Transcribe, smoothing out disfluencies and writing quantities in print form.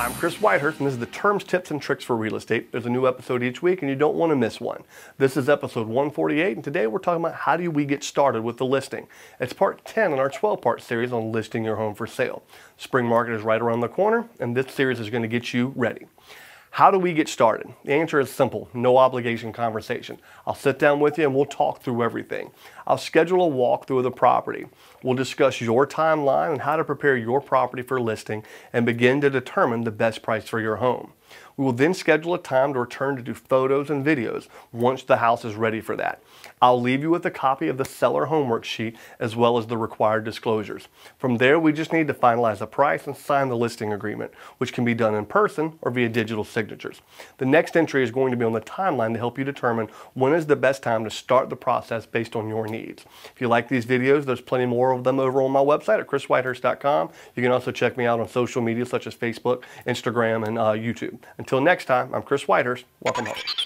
I'm Chris Whitehurst, and this is the Terms, Tips, and Tricks for Real Estate. There's a new episode each week, and you don't want to miss one. This is episode 148, and today we're talking about how do we get started with the listing. It's part 10 in our 12-part series on listing your home for sale. Spring market is right around the corner, and this series is going to get you ready. How do we get started? The answer is simple, no obligation conversation. I'll sit down with you and we'll talk through everything. I'll schedule a walkthrough of the property. We'll discuss your timeline and how to prepare your property for listing and begin to determine the best price for your home. We will then schedule a time to return to do photos and videos once the house is ready for that. I'll leave you with a copy of the seller homework sheet as well as the required disclosures. From there, we just need to finalize the price and sign the listing agreement, which can be done in person or via digital signatures. The next entry is going to be on the timeline to help you determine when is the best time to start the process based on your needs. If you like these videos, there's plenty more of them over on my website at chriswhitehurst.com. You can also check me out on social media such as Facebook, Instagram, and YouTube. Until next time, I'm Chris Whitehurst. Welcome home.